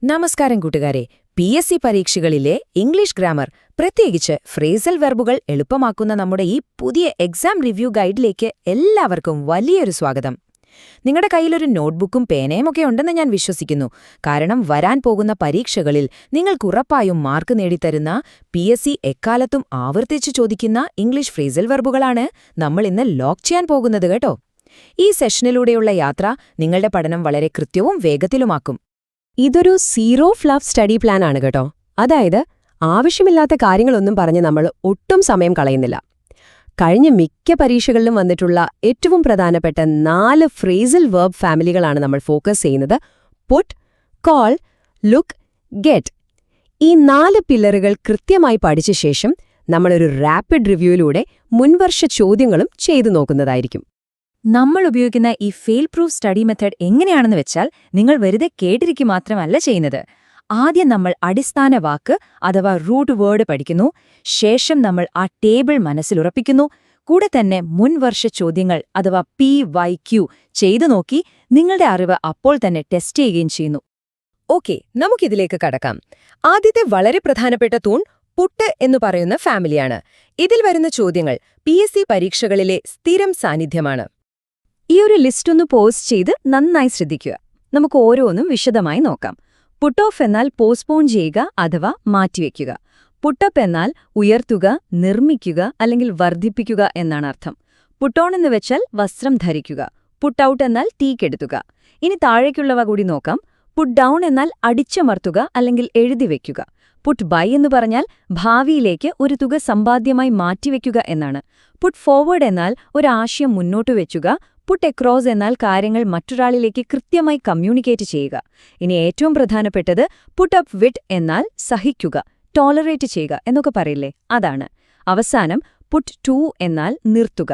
നമസ്കാരം കൂട്ടുകാരെ. PSC പരീക്ഷകളിലെ English grammar, പ്രത്യേകിച്ച് ഫ്രേസൽ വെർബുകൾ എളുപ്പമാക്കുന്ന നമ്മുടെ ഈ പുതിയ എക്സാം റിവ്യൂ ഗൈഡിലേക്ക് എല്ലാവർക്കും വലിയൊരു സ്വാഗതം. നിങ്ങളുടെ കയ്യിലൊരു നോട്ട്ബുക്കും പേനയുമൊക്കെ ഉണ്ടെന്ന് ഞാൻ വിശ്വസിക്കുന്നു. കാരണം വരാൻ പോകുന്ന പരീക്ഷകളിൽ നിങ്ങൾക്കുറപ്പായും മാർക്ക് നേടിത്തരുന്ന PSC എക്കാലത്തും ആവർത്തിച്ചു ചോദിക്കുന്ന ഇംഗ്ലീഷ് ഫ്രേസൽ വെർബുകളാണ് നമ്മൾ ഇന്ന് ലോക്ക് ചെയ്യാൻ പോകുന്നത് കേട്ടോ. ഈ സെഷനിലൂടെയുള്ള യാത്ര നിങ്ങളുടെ പഠനം വളരെ കൃത്യവും വേഗത്തിലുമാക്കും. ഇതൊരു സീറോ ഫ്ലഫ് സ്റ്റഡി പ്ലാൻ ആണ് കേട്ടോ. അതായത് ആവശ്യമില്ലാത്ത കാര്യങ്ങളൊന്നും പറഞ്ഞ് നമ്മൾ ഒട്ടും സമയം കളയുന്നില്ല. കഴിഞ്ഞ മിക്ക പരീക്ഷകളിലും വന്നിട്ടുള്ള ഏറ്റവും പ്രധാനപ്പെട്ട 4 ഫ്രേസൽ വെർബ് ഫാമിലികളാണ് നമ്മൾ ഫോക്കസ് ചെയ്യുന്നത്: പുട്ട്, കോൾ, ലുക്ക്, ഗെറ്റ്. ഈ 4 പില്ലറുകൾ കൃത്യമായി പഠിച്ച ശേഷം നമ്മളൊരു റാപ്പിഡ് റിവ്യൂയിലൂടെ മുൻവർഷ ചോദ്യങ്ങളും ചെയ്തു നോക്കുന്നതായിരിക്കും. നമ്മൾ ഉപയോഗിക്കുന്ന ഈ ഫെയിൽ പ്രൂഫ് സ്റ്റഡി മെത്തേഡ് എങ്ങനെയാണെന്ന് വെച്ചാൽ, നിങ്ങൾ വെറുതെ കേട്ടിരിക്കുക മാത്രമല്ല ചെയ്യുന്നത്. ആദ്യം നമ്മൾ അടിസ്ഥാന വാക്ക് അഥവാ റൂട്ട് വേർഡ് പഠിക്കുന്നു. ശേഷം നമ്മൾ ആ ടേബിൾ മനസ്സിലുറപ്പിക്കുന്നു. കൂടെ തന്നെ മുൻവർഷ ചോദ്യങ്ങൾ അഥവാ PYQ ചെയ്തു നോക്കി നിങ്ങളുടെ അറിവ് അപ്പോൾ തന്നെ ടെസ്റ്റ് ചെയ്യുകയും ചെയ്യുന്നു. ഓക്കെ, നമുക്കിതിലേക്ക് കടക്കാം. ആദ്യത്തെ വളരെ പ്രധാനപ്പെട്ട തൂൺ പുട്ട് എന്നു പറയുന്ന ഫാമിലിയാണ്. ഇതിൽ വരുന്ന ചോദ്യങ്ങൾ PSC പരീക്ഷകളിലെ സ്ഥിരം സാന്നിധ്യമാണ്. ഈ ഒരു ലിസ്റ്റ് ഒന്ന് പോസ്റ്റ് ചെയ്ത് നന്നായി ശ്രദ്ധിക്കുക. നമുക്ക് ഓരോന്നും വിശദമായി നോക്കാം. പുട്ട് ഓഫ് എന്നാൽ പോസ്റ്റ്പോൺ ചെയ്യുക അഥവാ മാറ്റിവെക്കുക. പുട്ടപ്പ് എന്നാൽ ഉയർത്തുക, നിർമ്മിക്കുക അല്ലെങ്കിൽ വർദ്ധിപ്പിക്കുക എന്നാണ് അർത്ഥം. പുട്ടോൺ എന്ന് വെച്ചാൽ വസ്ത്രം ധരിക്കുക. പുട്ട് ഔട്ട് എന്നാൽ തീ കെടുത്തുക. ഇനി താഴേക്കുള്ളവ കൂടി നോക്കാം. പുട്ട് ഡൗൺ എന്നാൽ അടിച്ചമർത്തുക അല്ലെങ്കിൽ എഴുതിവെക്കുക. പുട്ട് ബൈ എന്ന് പറഞ്ഞാൽ ഭാവിയിലേക്ക് ഒരു തുക സമ്പാദ്യമായി മാറ്റിവെക്കുക എന്നാണ്. പുട്ട് ഫോർവേഡ് എന്നാൽ ഒരാശയം മുന്നോട്ട് വെച്ചുക. പുട്ട് എക്രോസ് എന്നാൽ കാര്യങ്ങൾ മറ്റൊരാളിലേക്ക് കൃത്യമായി കമ്മ്യൂണിക്കേറ്റ് ചെയ്യുക. ഇനി ഏറ്റവും പ്രധാനപ്പെട്ടത് പുട്ട് അപ്പ് വിത്ത് എന്നാൽ സഹിക്കുക, ടോളറേറ്റ് ചെയ്യുക എന്നൊക്കെ പറയില്ലേ, അതാണ്. അവസാനം പുട്ട് ടു എന്നാൽ നിർത്തുക.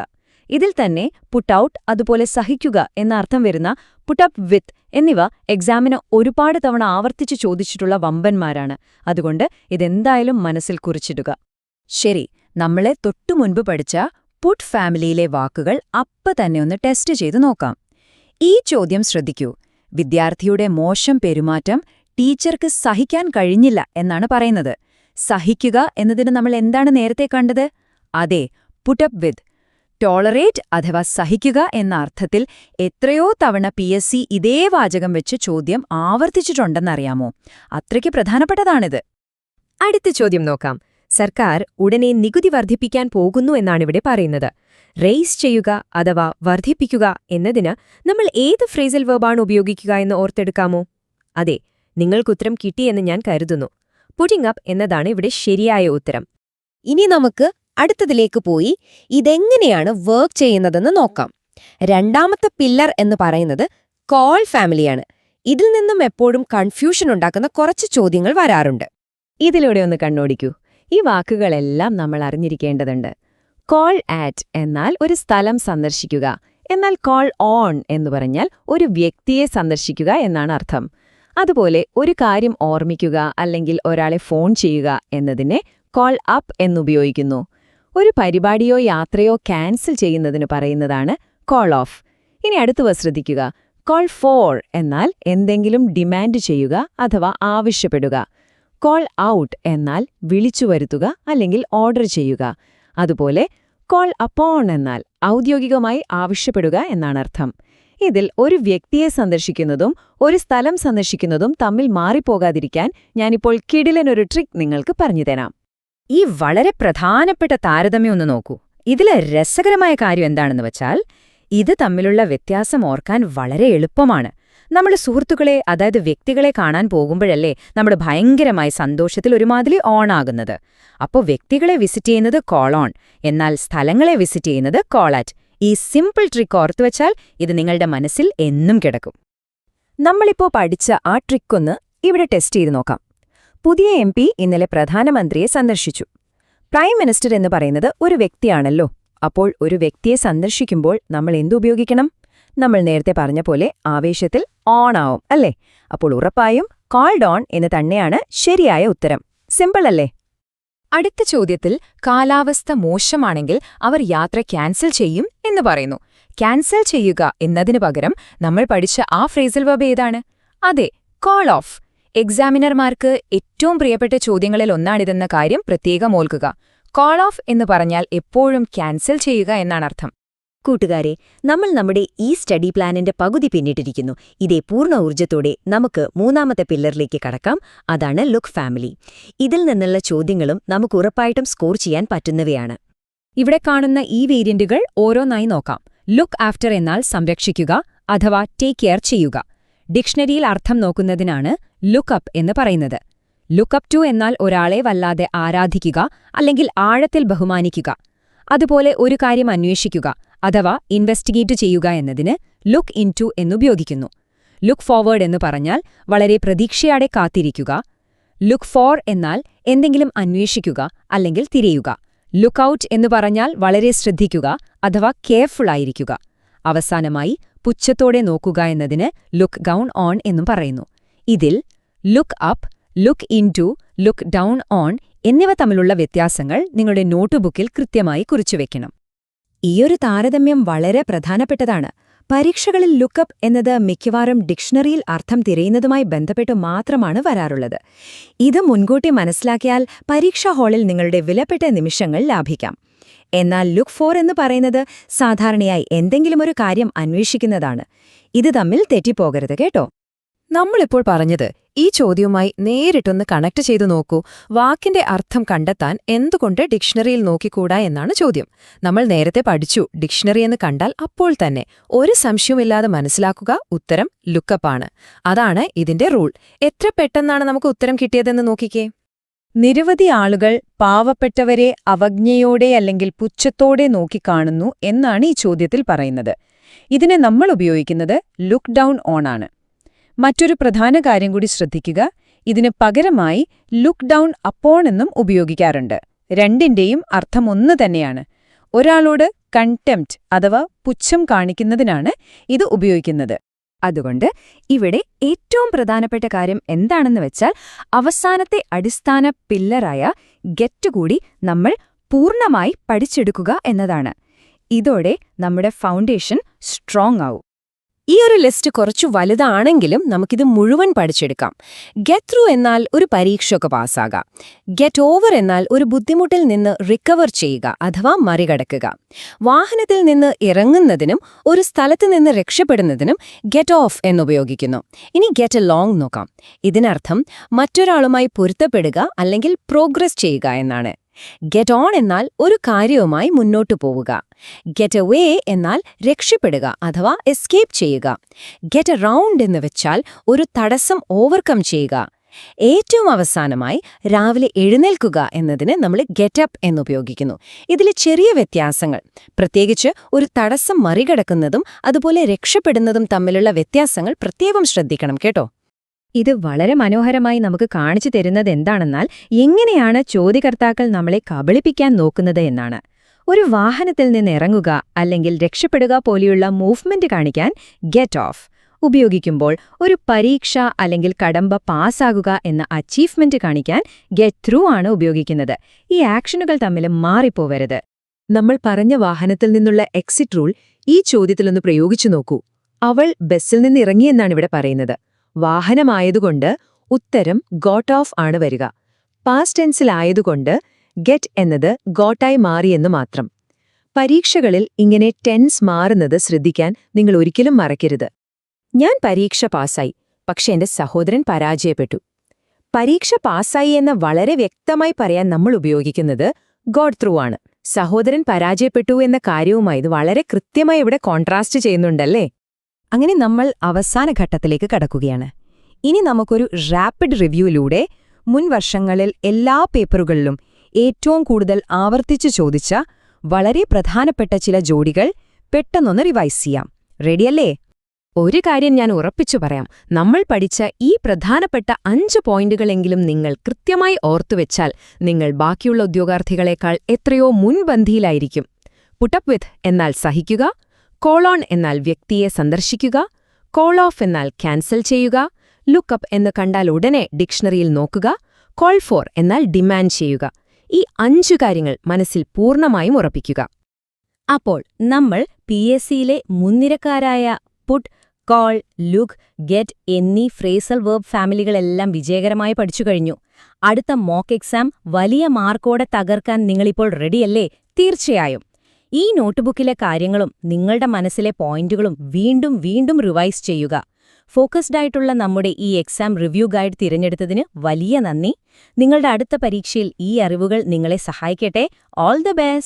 ഇതിൽ തന്നെ പുട്ട് ഔട്ട് അതുപോലെ സഹിക്കുക എന്ന അർത്ഥം വരുന്ന പുട്ട് അപ്പ് വിത്ത് എന്നിവ എക്സാമിന് ഒരുപാട് തവണ ആവർത്തിച്ച് ചോദിച്ചിട്ടുള്ള വമ്പന്മാരാണ്. അതുകൊണ്ട് ഇതെന്തായാലും മനസ്സിൽ കുറിച്ചിടുക. ശരി, നമ്മളെ തൊട്ടുമുൻപ് പഠിച്ച പുട്ട് ഫാമിലിയിലെ വാക്കുകൾ തന്നെ ഒന്ന് ടെസ്റ്റ് ചെയ്തു നോക്കാം. ഈ ചോദ്യം ശ്രദ്ധിക്കൂ. വിദ്യാർത്ഥിയുടെ മോശം പെരുമാറ്റം ടീച്ചർക്ക് സഹിക്കാൻ കഴിഞ്ഞില്ല എന്നാണ് പറയുന്നത്. സഹിക്കുക എന്നതിന് നമ്മൾ എന്താണ് നേരത്തെ കണ്ടത്? അതെ, പുട്ടപ്പ് വിത്ത്. ടോളറേറ്റ് അഥവാ സഹിക്കുക എന്ന അർത്ഥത്തിൽ എത്രയോ തവണ PSC ഇതേ വാചകം വെച്ച് ചോദ്യം ആവർത്തിച്ചിട്ടുണ്ടെന്നറിയാമോ? അത്രയ്ക്ക് പ്രധാനപ്പെട്ടതാണിത്. അടുത്ത ചോദ്യം നോക്കാം. സർക്കാർ ഉടനെ നികുതി വർദ്ധിപ്പിക്കാൻ പോകുന്നു എന്നാണിവിടെ പറയുന്നത്. റെയ്സ് ചെയ്യുക അഥവാ വർദ്ധിപ്പിക്കുക എന്നതിന് നമ്മൾ ഏത് ഫ്രേസൽ വെർബാണ് ഉപയോഗിക്കുക എന്ന് ഓർത്തെടുക്കാമോ? അതെ, നിങ്ങൾക്കുത്തരം കിട്ടിയെന്ന് ഞാൻ കരുതുന്നു. പുട്ടിംഗ് അപ്പ് എന്നതാണ് ഇവിടെ ശരിയായ ഉത്തരം. ഇനി നമുക്ക് അടുത്തതിലേക്ക് പോയി ഇതെങ്ങനെയാണ് വർക്ക് ചെയ്യുന്നതെന്ന് നോക്കാം. രണ്ടാമത്തെ പില്ലർ എന്ന് പറയുന്നത് കോൾ ഫാമിലിയാണ്. ഇതിൽ നിന്നും എപ്പോഴും കൺഫ്യൂഷൻ ഉണ്ടാക്കുന്ന കുറച്ച് ചോദ്യങ്ങൾ വരാറുണ്ട്. ഇതിലൂടെ ഒന്ന് കണ്ണോടിക്കൂ. ഈ വാക്കുകളെല്ലാം നമ്മൾ അറിഞ്ഞിരിക്കേണ്ടതുണ്ട്. കോൾ ആറ്റ് എന്നാൽ ഒരു സ്ഥലം സന്ദർശിക്കുക. എന്നാൽ കോൾ ഓൺ എന്ന് പറഞ്ഞാൽ ഒരു വ്യക്തിയെ സന്ദർശിക്കുക എന്നാണ് അർത്ഥം. അതുപോലെ ഒരു കാര്യം ഓർമ്മിക്കുക അല്ലെങ്കിൽ ഒരാളെ ഫോൺ ചെയ്യുക എന്നതിനെ കോൾ അപ്പ് എന്നുപയോഗിക്കുന്നു. ഒരു പരിപാടിയോ യാത്രയോ ക്യാൻസൽ ചെയ്യുന്നതിന് പറയുന്നതാണ് കോൾ ഓഫ്. ഇനി അടുത്തവ ശ്രദ്ധിക്കുക. കോൾ ഫോർ എന്നാൽ എന്തെങ്കിലും ഡിമാൻഡ് ചെയ്യുക അഥവാ ആവശ്യപ്പെടുക. കോൾ ഔട്ട് എന്നാൽ വിളിച്ചു വരുത്തുക അല്ലെങ്കിൽ ഓർഡർ ചെയ്യുക. അതുപോലെ കോൾ അപ്പോൺ എന്നാൽ ഔദ്യോഗികമായി ആവശ്യപ്പെടുക എന്നാണർത്ഥം. ഇതിൽ ഒരു വ്യക്തിയെ സന്ദർശിക്കുന്നതും ഒരു സ്ഥലം സന്ദർശിക്കുന്നതും തമ്മിൽ മാറിപ്പോകാതിരിക്കാൻ ഞാനിപ്പോൾ കിടിലനൊരു ട്രിക്ക് നിങ്ങൾക്ക് പറഞ്ഞുതരാം. ഈ വളരെ പ്രധാനപ്പെട്ട താരതമ്യം ഒന്ന് നോക്കൂ. ഇതിലെ രസകരമായ കാര്യം എന്താണെന്ന് വെച്ചാൽ, ഇത് തമ്മിലുള്ള വ്യത്യാസം ഓർക്കാൻ വളരെ എളുപ്പമാണ്. നമ്മൾ സുഹൃത്തുക്കളെ, അതായത് വ്യക്തികളെ കാണാൻ പോകുമ്പോഴല്ലേ നമ്മൾ ഭയങ്കരമായി സന്തോഷത്തിൽ ഒരുമാതിരി ഓണാകുന്നത്. അപ്പോൾ വ്യക്തികളെ വിസിറ്റ് ചെയ്യുന്നത് കോൾ ഓൺ, എന്നാൽ സ്ഥലങ്ങളെ വിസിറ്റ് ചെയ്യുന്നത് കോൾ അറ്റ്. ഈ സിമ്പിൾ ട്രിക്ക് ഓർത്തുവച്ചാൽ ഇത് നിങ്ങളുടെ മനസ്സിൽ എന്നും കിടക്കും. നമ്മളിപ്പോൾ പഠിച്ച ആ ട്രിക്കൊന്ന് ഇവിടെ ടെസ്റ്റ് ചെയ്ത് നോക്കാം. പുതിയ MP ഇന്നലെ പ്രധാനമന്ത്രിയെ സന്ദർശിച്ചു. പ്രൈം മിനിസ്റ്റർ എന്ന് പറയുന്നത് ഒരു വ്യക്തിയാണല്ലോ. അപ്പോൾ ഒരു വ്യക്തിയെ സന്ദർശിക്കുമ്പോൾ നമ്മൾ എന്തുപയോഗിക്കണം? നമ്മൾ നേരത്തെ പറഞ്ഞ പോലെ ആവേശത്തിൽ ഓൺ ആവും അല്ലേ? അപ്പോൾ ഉറപ്പായും കോൾഡ് ഓൺ എന്ന് തന്നെയാണ് ശരിയായ ഉത്തരം. സിമ്പിൾ അല്ലേ? അടുത്ത ചോദ്യത്തിൽ കാലാവസ്ഥ മോശമാണെങ്കിൽ അവർ യാത്ര ക്യാൻസൽ ചെയ്യും എന്ന് പറയുന്നു. ക്യാൻസൽ ചെയ്യുക എന്നതിനു പകരം നമ്മൾ പഠിച്ച ആ ഫ്രേസൽ വെർബ് ഏതാണ്? അതെ, കോൾ ഓഫ്. എക്സാമിനർമാർക്ക് ഏറ്റവും പ്രിയപ്പെട്ട ചോദ്യങ്ങളിൽ ഒന്നാണിതെന്ന കാര്യം പ്രത്യേകം ഓർക്കുക. കോൾ ഓഫ് എന്ന് പറഞ്ഞാൽ എപ്പോഴും ക്യാൻസൽ ചെയ്യുക എന്നാണർത്ഥം. കൂട്ടുകാരെ, നമ്മൾ നമ്മുടെ ഈ സ്റ്റഡി പ്ലാനിന്റെ പകുതി പിന്നിട്ടിരിക്കുന്നു. ഇതേ പൂർണ്ണ ഊർജ്ജത്തോടെ നമുക്ക് മൂന്നാമത്തെ പില്ലറിലേക്ക് കടക്കാം. അതാണ് ലുക്ക് ഫാമിലി. ഇതിൽ നിന്നുള്ള ചോദ്യങ്ങളും നമുക്ക് ഉറപ്പായിട്ടും സ്കോർ ചെയ്യാൻ പറ്റുന്നവയാണ്. ഇവിടെ കാണുന്ന ഈ വേരിയന്റുകൾ ഓരോന്നായി നോക്കാം. ലുക്ക് ആഫ്റ്റർ എന്നാൽ സംരക്ഷിക്കുക അഥവാ ടേക്ക് കെയർ ചെയ്യുക. ഡിക്ഷണറിയിൽ അർത്ഥം നോക്കുന്നതിനാണ് ലുക്ക് അപ്പ് എന്ന് പറയുന്നത്. ലുക്ക് അപ്പ് ടു എന്നാൽ ഒരാളെ വല്ലാതെ ആരാധിക്കുക അല്ലെങ്കിൽ ആഴത്തിൽ ബഹുമാനിക്കുക. അതുപോലെ ഒരു കാര്യം അന്വേഷിക്കുക അഥവാ ഇൻവെസ്റ്റിഗേറ്റ് ചെയ്യുക എന്നതിന് ലുക്ക് ഇൻ ടു എന്നുപയോഗിക്കുന്നു. ലുക്ക് ഫോർവേഡ് എന്ന് പറഞ്ഞാൽ വളരെ പ്രതീക്ഷയോടെ കാത്തിരിക്കുക. ലുക്ക് ഫോർ എന്നാൽ എന്തെങ്കിലും അന്വേഷിക്കുക അല്ലെങ്കിൽ തിരയുക. ലുക്ക് ഔട്ട് എന്ന് പറഞ്ഞാൽ വളരെ ശ്രദ്ധിക്കുക അഥവാ കെയർഫുള്ളായിരിക്കുക. അവസാനമായി പുച്ഛത്തോടെ നോക്കുക എന്നതിന് ലുക്ക് ഡൗൺ ഓൺ എന്നും പറയുന്നു. ഇതിൽ look up, look in to, look down on എന്നിവ തമ്മിലുള്ള വ്യത്യാസങ്ങൾ നിങ്ങളുടെ നോട്ടുബുക്കിൽ കൃത്യമായി കുറിച്ചുവെക്കണം. ഈയൊരു താരതമ്യം വളരെ പ്രധാനപ്പെട്ടതാണ്. പരീക്ഷകളിൽ ലുക്കപ്പ് എന്നത് മിക്കവാറും ഡിക്ഷണറിയിൽ അർത്ഥം തിരയുന്നതുമായി ബന്ധപ്പെട്ടു മാത്രമാണ് വരാറുള്ളത്. ഇത് മുൻകൂട്ടി മനസ്സിലാക്കിയാൽ പരീക്ഷാ ഹാളിൽ നിങ്ങളുടെ വിലപ്പെട്ട നിമിഷങ്ങൾ ലാഭിക്കാം. എന്നാൽ ലുക്ക് ഫോർ എന്ന് പറയുന്നത് സാധാരണയായി എന്തെങ്കിലും ഒരു കാര്യം അന്വേഷിക്കുന്നതാണ്. ഇത് തമ്മിൽ തെറ്റിപ്പോകരുത് കേട്ടോ. നമ്മളിപ്പോൾ പറഞ്ഞത് ഈ ചോദ്യവുമായി നേരിട്ടൊന്ന് കണക്ട് ചെയ്തു നോക്കൂ. വാക്കിന്റെ അർത്ഥം കണ്ടെത്താൻ എന്തുകൊണ്ട് ഡിക്ഷണറിയിൽ നോക്കിക്കൂടാ എന്നാണ് ചോദ്യം. നമ്മൾ നേരത്തെ പഠിച്ചു, ഡിക്ഷണറി എന്ന് കണ്ടാൽ അപ്പോൾ തന്നെ ഒരു സംശയവുമില്ലാതെ മനസ്സിലാക്കുക ഉത്തരം ലുക്കപ്പാണ്. അതാണ് ഇതിന്റെ റൂൾ. എത്ര പെട്ടെന്നാണ് നമുക്ക് ഉത്തരം കിട്ടിയതെന്ന് നോക്കിക്കേ. നിരവധി ആളുകൾ പാവപ്പെട്ടവരെ അവജ്ഞയോടെ അല്ലെങ്കിൽ പുച്ഛത്തോടെ നോക്കിക്കാണുന്നു എന്നാണ് ഈ ചോദ്യത്തിൽ പറയുന്നത്. ഇതിനെ നമ്മൾ ഉപയോഗിക്കുന്നത് ലുക്ക് ഡൗൺ ഓൺ ആണ്. മറ്റൊരു പ്രധാന കാര്യം കൂടി ശ്രദ്ധിക്കുക. ഇതിന് പകരമായി ലുക്ക് ഡൗൺ അപ്പോൺ എന്നും ഉപയോഗിക്കാറുണ്ട്. രണ്ടിന്റെയും അർത്ഥം ഒന്ന് തന്നെയാണ്. ഒരാളോട് കൺടെംപ്റ്റ് അഥവാ പുച്ഛം കാണിക്കുന്നതിനാണ് ഇത് ഉപയോഗിക്കുന്നത്. അതുകൊണ്ട് ഇവിടെ ഏറ്റവും പ്രധാനപ്പെട്ട കാര്യം എന്താണെന്ന് വെച്ചാൽ അവസാനത്തെ അടിസ്ഥാന പില്ലറായ ഗെറ്റ് കൂടി നമ്മൾ പൂർണ്ണമായി പഠിച്ചെടുക്കുക എന്നതാണ്. ഇതോടെ നമ്മുടെ ഫൗണ്ടേഷൻ സ്ട്രോങ് ആവും. ഈ ഒരു ലിസ്റ്റ് കുറച്ചു വലുതാണെങ്കിലും നമുക്കിത് മുഴുവൻ പഠിച്ചെടുക്കാം. ഗെറ്റ് ത്രൂ എന്നാൽ ഒരു പരീക്ഷയൊക്കെ പാസ്സാകാം. ഗെറ്റ് ഓവർ എന്നാൽ ഒരു ബുദ്ധിമുട്ടിൽ നിന്ന് റിക്കവർ ചെയ്യുക അഥവാ മറികടക്കുക. വാഹനത്തിൽ നിന്ന് ഇറങ്ങുന്നതിനും ഒരു സ്ഥലത്ത് നിന്ന് രക്ഷപ്പെടുന്നതിനും ഗെറ്റ് ഓഫ് എന്നുപയോഗിക്കുന്നു. ഇനി ഗെറ്റ് എലോങ് നോക്കാം. ഇതിനർത്ഥം മറ്റൊരാളുമായി പൊരുത്തപ്പെടുക അല്ലെങ്കിൽ പ്രോഗ്രസ് ചെയ്യുക എന്നാണ്. ഗെറ്റ് ഓൺ എന്നാൽ ഒരു കാര്യവുമായി മുന്നോട്ടു പോവുക. ഗെറ്റ് അവേ എന്നാൽ രക്ഷപ്പെടുക അഥവാ എസ്കേപ്പ് ചെയ്യുക. ഗെറ്റ് അറൗണ്ട് എന്ന് വെച്ചാൽ ഒരു തടസ്സം ഓവർകം ചെയ്യുക. ഏറ്റവും അവസാനമായി രാവിലെ എഴുന്നേൽക്കുക എന്നതിന് നമ്മൾ ഗെറ്റ് അപ്പ് എന്നുപയോഗിക്കുന്നു. ഇതിലെ ചെറിയ വ്യത്യാസങ്ങൾ, പ്രത്യേകിച്ച് ഒരു തടസ്സം മറികടക്കുന്നതും അതുപോലെ രക്ഷപ്പെടുന്നതും തമ്മിലുള്ള വ്യത്യാസങ്ങൾ പ്രത്യേകം ശ്രദ്ധിക്കണം കേട്ടോ. ഇത് വളരെ മനോഹരമായി നമുക്ക് കാണിച്ചു തരുന്നത് എന്താണെന്നാൽ എങ്ങനെയാണ് ചോദ്യകർത്താക്കൾ നമ്മളെ കബളിപ്പിക്കാൻ നോക്കുന്നത് എന്നാണ്. ഒരു വാഹനത്തിൽ നിന്ന് ഇറങ്ങുക അല്ലെങ്കിൽ രക്ഷപ്പെടുക പോലെയുള്ള മൂവ്മെന്റ് കാണിക്കാൻ ഗെറ്റ് ഓഫ് ഉപയോഗിക്കുമ്പോൾ, ഒരു പരീക്ഷ അല്ലെങ്കിൽ കടമ്പ പാസ്സാകുക എന്ന അച്ചീവ്മെന്റ് കാണിക്കാൻ ഗെറ്റ് ത്രൂ ആണ് ഉപയോഗിക്കുന്നത്. ഈ ആക്ഷനുകൾ തമ്മിൽ മാറിപ്പോവരുത്. നമ്മൾ പറഞ്ഞ വാഹനത്തിൽ നിന്നുള്ള എക്സിറ്റ് റൂൾ ഈ ചോദ്യത്തിലൊന്ന് പ്രയോഗിച്ചു നോക്കൂ. അവൾ ബസ്സിൽ നിന്ന് ഇറങ്ങിയെന്നാണ് ഇവിടെ പറയുന്നത്. വാഹനമായതുകൊണ്ട് ഉത്തരം ഗോട്ട് ഓഫ് ആണ് വരിക. പാസ്റ്റ് ടെൻസിലായതുകൊണ്ട് ഗെറ്റ് എന്നത് ഗോട്ടായി മാറിയെന്ന് മാത്രം. പരീക്ഷകളിൽ ഇങ്ങനെ ടെൻസ് മാറുന്നത് ശ്രദ്ധിക്കാൻ നിങ്ങൾ ഒരിക്കലും മറക്കരുത്. ഞാൻ പരീക്ഷ പാസ്സായി, പക്ഷെ എന്റെ സഹോദരൻ പരാജയപ്പെട്ടു. പരീക്ഷ പാസ്സായി എന്ന് വളരെ വ്യക്തമായി പറയാൻ നമ്മൾ ഉപയോഗിക്കുന്നത് ഗോട്ട് ത്രൂ ആണ്. സഹോദരൻ പരാജയപ്പെട്ടു എന്ന കാര്യവുമായി ഇത് വളരെ കൃത്യമായി ഇവിടെ കോൺട്രാസ്റ്റ് ചെയ്യുന്നുണ്ടല്ലേ. അങ്ങനെ നമ്മൾ അവസാന ഘട്ടത്തിലേക്ക് കടക്കുകയാണ്. ഇനി നമുക്കൊരു റാപ്പിഡ് റിവ്യൂയിലൂടെ മുൻ വർഷങ്ങളിൽ എല്ലാ പേപ്പറുകളിലും ഏറ്റവും കൂടുതൽ ആവർത്തിച്ചു ചോദിച്ച വളരെ പ്രധാനപ്പെട്ട ചില ജോഡികൾ പെട്ടെന്നൊന്ന് റിവൈസ് ചെയ്യാം. റെഡിയല്ലേ? ഒരു കാര്യം ഞാൻ ഉറപ്പിച്ചു പറയാം. നമ്മൾ പഠിച്ച ഈ പ്രധാനപ്പെട്ട 5 പോയിന്റുകളെങ്കിലും നിങ്ങൾ കൃത്യമായി ഓർത്തുവെച്ചാൽ നിങ്ങൾ ബാക്കിയുള്ള ഉദ്യോഗാർത്ഥികളെക്കാൾ എത്രയോ മുൻപന്തിയിലായിരിക്കും. പുട്ടപ്പ് വിത്ത് എന്നാൽ സഹിക്കുക, കോൾ ഓൺ എന്നാൽ വ്യക്തിയെ സന്ദർശിക്കുക, കോൾ ഓഫ് എന്നാൽ ക്യാൻസൽ ചെയ്യുക, ലുക്കപ്പ് എന്ന് കണ്ടാൽ ഉടനെ ഡിക്ഷണറിയിൽ നോക്കുക, കോൾ ഫോർ എന്നാൽ ഡിമാൻഡ് ചെയ്യുക. ഈ 5 കാര്യങ്ങൾ മനസ്സിൽ പൂർണ്ണമായും ഉറപ്പിക്കുക. അപ്പോൾ നമ്മൾ PSCയിലെ മുൻനിരക്കാരായ പുട്ട്, കോൾ, ലുക്ക്, ഗെറ്റ് എന്നീ ഫ്രേസൽ വെർബ് ഫാമിലികളെല്ലാം വിജയകരമായി പഠിച്ചു കഴിഞ്ഞു. അടുത്ത മോക്ക് എക്സാം വലിയ മാർക്കോടെ തകർക്കാൻ നിങ്ങളിപ്പോൾ റെഡിയല്ലേ? തീർച്ചയായും. ഈ നോട്ട്ബുക്കിലെ കാര്യങ്ങളും നിങ്ങളുടെ മനസ്സിലെ പോയിന്റുകളും വീണ്ടും വീണ്ടും റിവൈസ് ചെയ്യുക. ഫോക്കസ്ഡ് ആയിട്ടുള്ള നമ്മുടെ ഈ എക്സാം റിവ്യൂ ഗൈഡ് തിരഞ്ഞെടുത്തതിന് വലിയ നന്ദി. നിങ്ങളുടെ അടുത്ത പരീക്ഷയിൽ ഈ അറിവുകൾ നിങ്ങളെ സഹായിക്കട്ടെ. All the best.